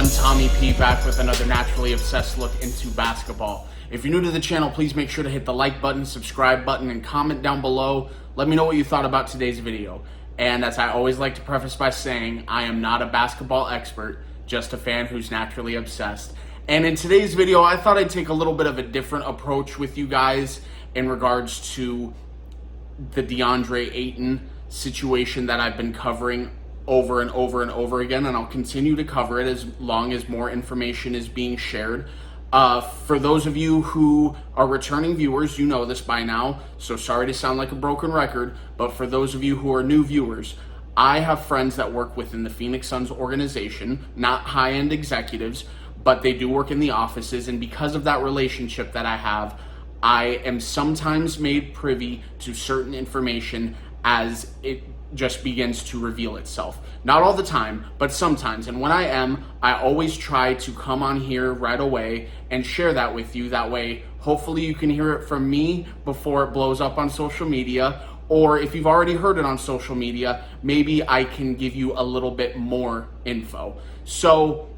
everyone, Tommy P back with another naturally obsessed look into basketball. If you're new to the channel, please make sure to hit the like button, subscribe button, and comment down below. Let me know what you thought about today's video. And as I always like to preface by saying, I am not a basketball expert, just a fan who's naturally obsessed. And in today's video, I thought I'd take a little bit of a different approach with you guys in regards to the Deandre Ayton situation that I've been covering over and over and over again, and I'll continue to cover it as long as more information is being shared. For those of you who are returning viewers, you know this by now, so sorry to sound like a broken record, but for those of you who are new viewers, I have friends that work within the Phoenix Suns organization, not high-end executives, but they do work in the offices, and because of that relationship that I have, I am sometimes made privy to certain information as it just begins to reveal itself. Not all the time, but sometimes. And when I am, I always try to come on here right away and share that with you. That way, hopefully you can hear it from me before it blows up on social media. Or if you've already heard it on social media, maybe I can give you a little bit more info. So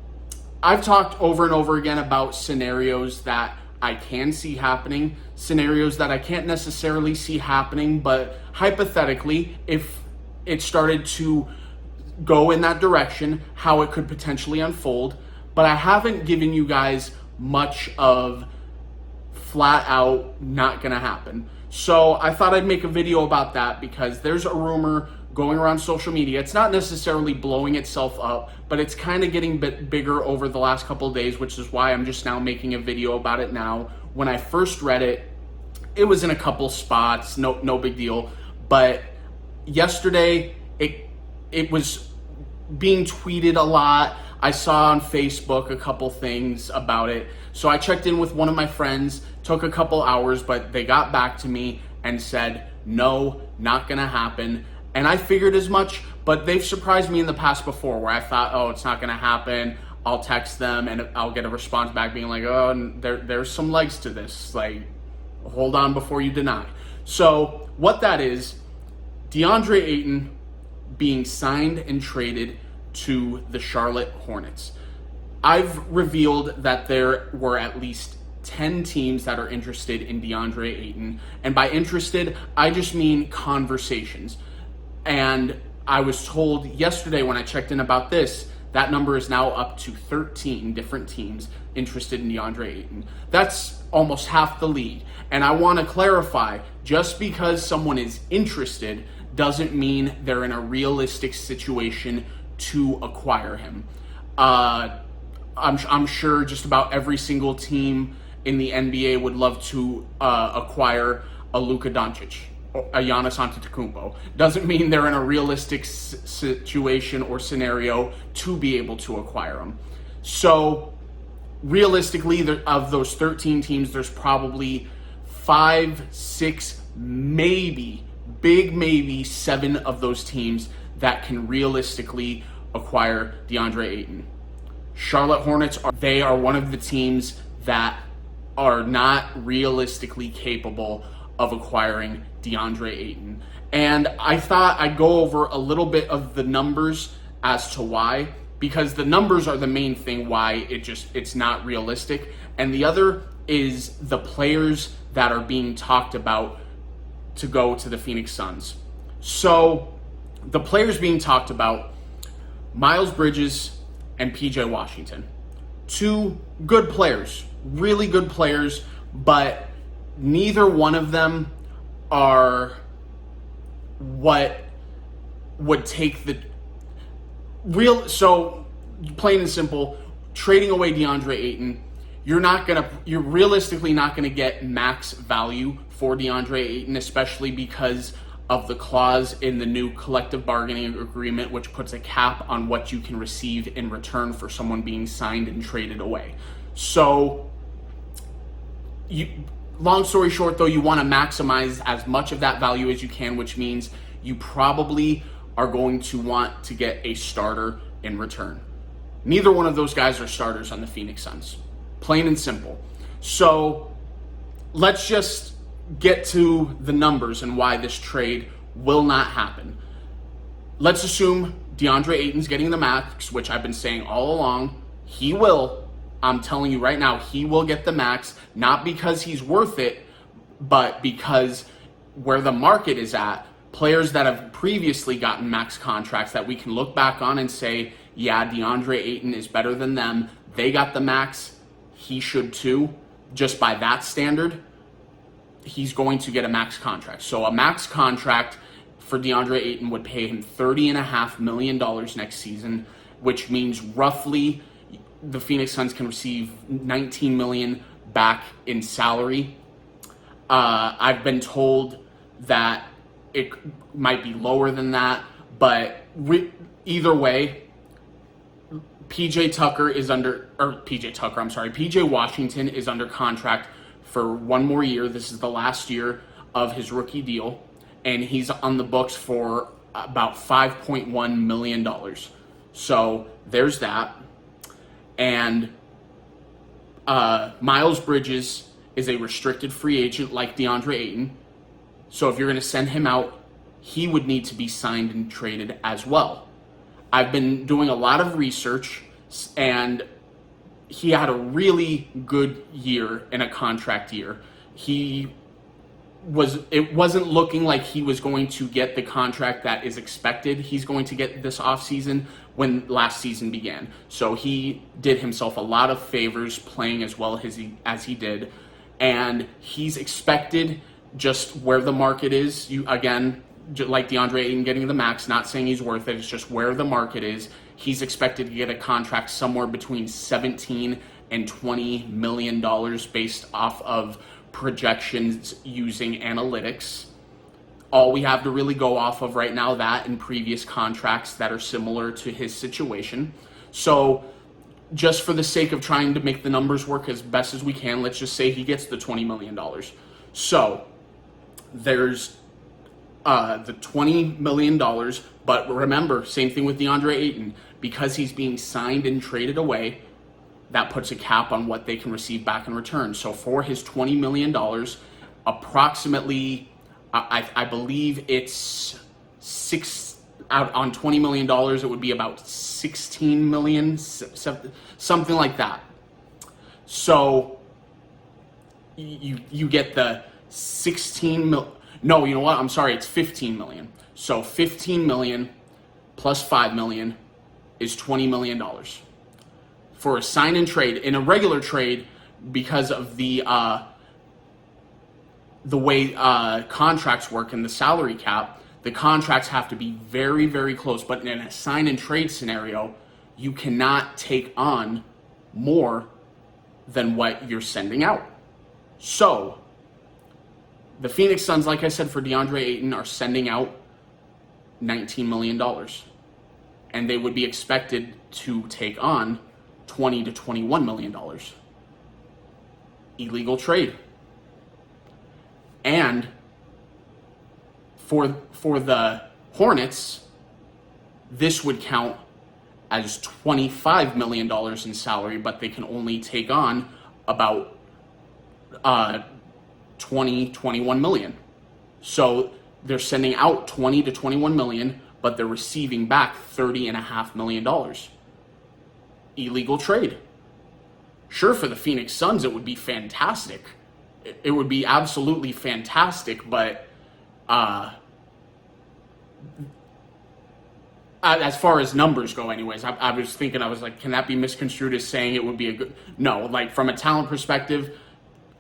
I've talked over and over again about scenarios that I can see happening, scenarios that I can't necessarily see happening, but hypothetically, if it started to go in that direction, how it could potentially unfold. But I haven't given you guys much of flat out not gonna happen. So I thought I'd make a video about that because there's a rumor going around social media. It's not necessarily blowing itself up, but it's kind of getting a bit bigger over the last couple of days, which is why I'm just now making a video about it now. When I first read it, it was in a couple spots, no big deal. But yesterday, it was being tweeted a lot. I saw on Facebook a couple things about it. So I checked in with one of my friends, took a couple hours, but they got back to me and said, no, not gonna happen. And I figured as much, but they've surprised me in the past before where I thought, oh, it's not gonna happen. I'll text them and I'll get a response back being like, oh, there's some legs to this. Like, hold on before you deny. So what that is, Deandre Ayton being signed and traded to the Charlotte Hornets. I've revealed that there were at least 10 teams that are interested in Deandre Ayton. And by interested, I just mean conversations. And I was told yesterday when I checked in about this, that number is now up to 13 different teams interested in Deandre Ayton. That's almost half the league. And I want to clarify, just because someone is interested doesn't mean they're in a realistic situation to acquire him. I'm sure just about every single team in the NBA would love to acquire a Luka Doncic, a Giannis Antetokounmpo. Doesn't mean they're in a realistic situation or scenario to be able to acquire them. So realistically, of those 13 teams, there's probably 5, 6, maybe 7 of those teams that can realistically acquire Deandre Ayton. Charlotte Hornets are one of the teams that are not realistically capable of acquiring Deandre Ayton. And I thought I'd go over a little bit of the numbers as to why, because the numbers are the main thing why it's not realistic. And the other is the players that are being talked about to go to the Phoenix Suns. So the players being talked about, Miles Bridges and PJ Washington. 2 good players, really good players, but neither one of them are what would take the real. So plain and simple, trading away Deandre Ayton, you're realistically not gonna get max value for Deandre Ayton, especially because of the clause in the new collective bargaining agreement, which puts a cap on what you can receive in return for someone being signed and traded away. So, long story short, though, you want to maximize as much of that value as you can, which means you probably are going to want to get a starter in return. Neither one of those guys are starters on the Phoenix Suns. Plain and simple. So, let's just get to the numbers and why this trade will not happen. Let's assume DeAndre Ayton's getting the max, which I've been saying all along. He will. I'm telling you right now, he will get the max, not because he's worth it, but because where the market is at, players that have previously gotten max contracts that we can look back on and say, yeah, Deandre Ayton is better than them. They got the max. He should too. Just by that standard, he's going to get a max contract. So a max contract for Deandre Ayton would pay him $30.5 million next season, which means roughly the Phoenix Suns can receive $19 million back in salary. I've been told that it might be lower than that, but either way, PJ Washington is under contract for one more year. This is the last year of his rookie deal, and he's on the books for about $5.1 million. So there's that. And Miles Bridges is a restricted free agent like Deandre Ayton. So if you're going to send him out, he would need to be signed and traded as well. I've been doing a lot of research, and he had a really good year in a contract year. It wasn't looking like he was going to get the contract that is expected he's going to get this offseason when last season began. So he did himself a lot of favors playing as well as he did. And he's expected, just where the market is, like DeAndre Ayton getting the max, not saying he's worth it, it's just where the market is. He's expected to get a contract somewhere between $17 and $20 million based off of projections using analytics. All we have to really go off of right now, that and previous contracts that are similar to his situation. So just for the sake of trying to make the numbers work as best as we can, let's just say he gets the $20 million. So there's the $20 million, but remember, same thing with DeAndre Ayton. Because he's being signed and traded away, that puts a cap on what they can receive back in return. So for his $20 million, approximately, I believe it's on $20 million, it would be about $16 million, something like that. So you get the 16 mil. No, you know what? I'm sorry. It's 15 million. So 15 million plus 5 million is $20 million. For a sign and trade, in a regular trade, because of the way contracts work and the salary cap, the contracts have to be very, very close. But in a sign and trade scenario, you cannot take on more than what you're sending out. So the Phoenix Suns, like I said, for DeAndre Ayton, are sending out $19 million. And they would be expected to take on $20 to $21 million. Illegal trade. And for the Hornets, this would count as $25 million in salary, but they can only take on about 21 million. So they're sending out 20 to 21 million, but they're receiving back $30.5 million. Illegal trade. Sure, for the Phoenix Suns, it would be fantastic. It would be absolutely fantastic, but as far as numbers go anyways, I was thinking, I was like, can that be misconstrued as saying it would be a good... No, like from a talent perspective,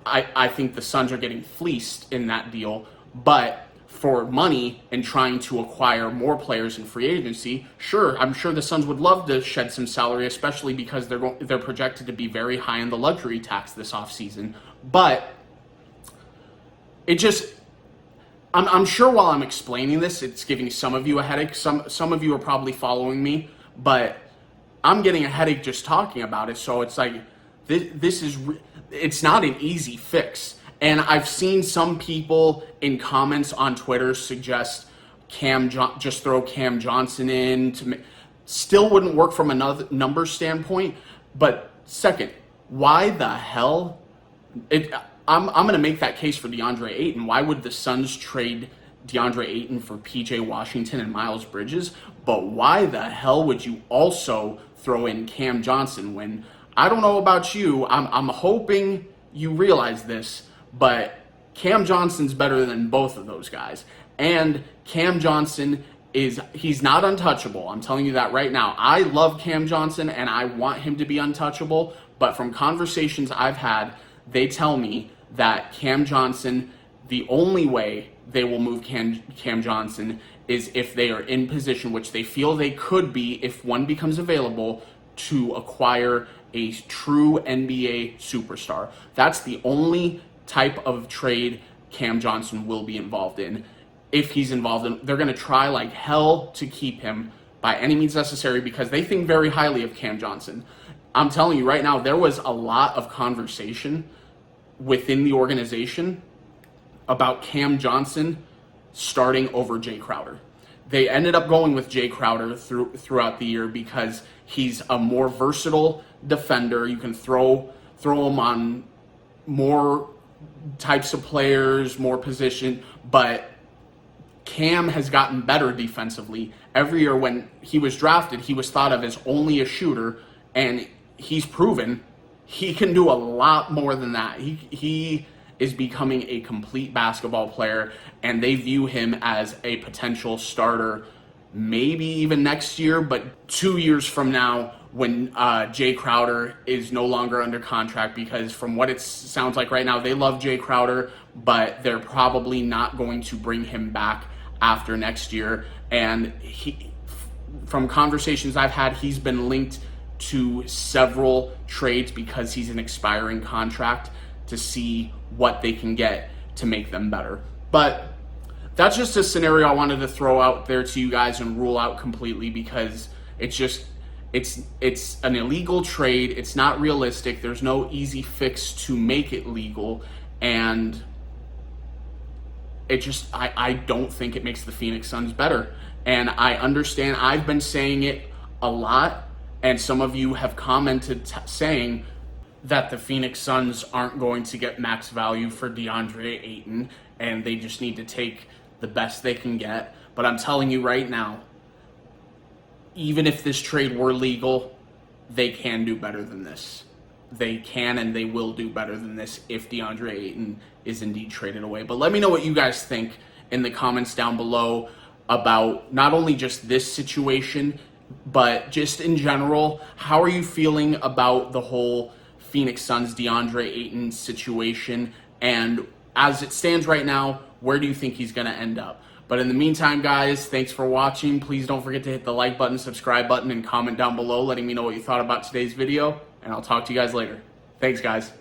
I think the Suns are getting fleeced in that deal, but for money and trying to acquire more players in free agency, sure, I'm sure the Suns would love to shed some salary, especially because they're projected to be very high in the luxury tax this offseason. But it just... I'm sure while I'm explaining this, it's giving some of you a headache. Some of you are probably following me, but I'm getting a headache just talking about it. So it's like, it's not an easy fix. And I've seen some people in comments on Twitter suggest just throw Cam Johnson in. Still wouldn't work from another number standpoint. But second, why the hell... I'm going to make that case for DeAndre Ayton. Why would the Suns trade DeAndre Ayton for PJ Washington and Miles Bridges? But why the hell would you also throw in Cam Johnson when I don't know about you. I'm hoping you realize this, but Cam Johnson's better than both of those guys. And Cam Johnson he's not untouchable. I'm telling you that right now. I love Cam Johnson and I want him to be untouchable, but from conversations I've had, they tell me that Cam Johnson, the only way they will move Cam Johnson is if they are in position, which they feel they could be if one becomes available, to acquire a true NBA superstar. That's the only type of trade Cam Johnson will be involved in. If he's involved in, they're going to try like hell to keep him by any means necessary because they think very highly of Cam Johnson. I'm telling you right now, there was a lot of conversation within the organization about Cam Johnson starting over Jay Crowder. They ended up going with Jay Crowder throughout the year because he's a more versatile defender. You can throw him on more types of players, more position, but Cam has gotten better defensively. Every year when he was drafted, he was thought of as only a shooter, and he's proven he can do a lot more than that. He is becoming a complete basketball player, and they view him as a potential starter maybe even next year, but 2 years from now when Jay Crowder is no longer under contract, because from what it sounds like right now, they love Jay Crowder, but they're probably not going to bring him back after next year. And from conversations I've had, he's been linked to several trades because he's an expiring contract to see what they can get to make them better. But that's just a scenario I wanted to throw out there to you guys and rule out completely because it's an illegal trade. It's not realistic. There's no easy fix to make it legal, and I don't think it makes the Phoenix Suns better. And I understand, I've been saying it a lot, and some of you have commented saying that the Phoenix Suns aren't going to get max value for Deandre Ayton, and they just need to take the best they can get. But I'm telling you right now, even if this trade were legal, they can do better than this. They can and they will do better than this if Deandre Ayton is indeed traded away. But let me know what you guys think in the comments down below about not only just this situation, but just in general. How are you feeling about the whole Phoenix Suns Deandre Ayton situation? And as it stands right now, where do you think he's going to end up? But in the meantime, guys, thanks for watching. Please don't forget to hit the like button, subscribe button, and comment down below letting me know what you thought about today's video. And I'll talk to you guys later. Thanks, guys.